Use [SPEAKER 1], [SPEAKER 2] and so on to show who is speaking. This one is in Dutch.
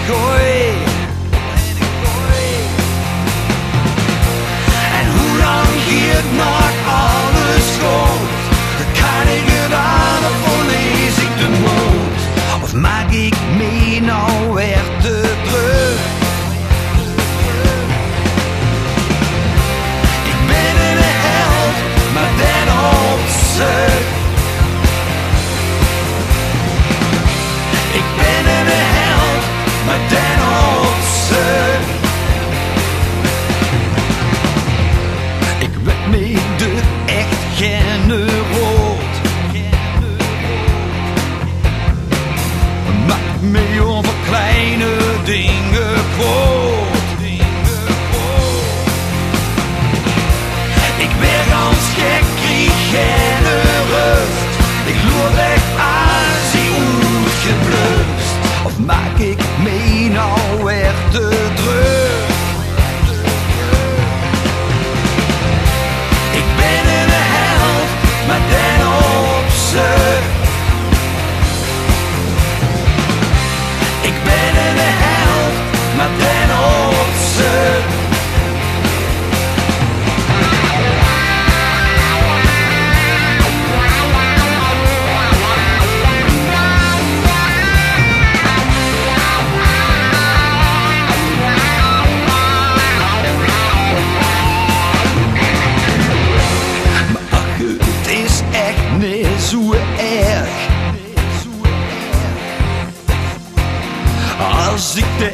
[SPEAKER 1] kooi. En hoe lang hier nog alles goed? Kan ik het aan of verlies ik de moed? Of maak ik mee nou weer te druk? Ik ben een held, maar dan op z'n. Ik ben een held, maar dan op z'n. Ik weet me de echt geen rood. Maak me over kleine dingen groot. Ik ben ganz gek, krieg geen rust. Ik loop weg aan, zie hoe geblust. Of maak ik me nou weer te druk? Ik ben een held, maar dan op z'n. Ik ben een held, maar dan op z'n. Nee, zo erg. Als ik de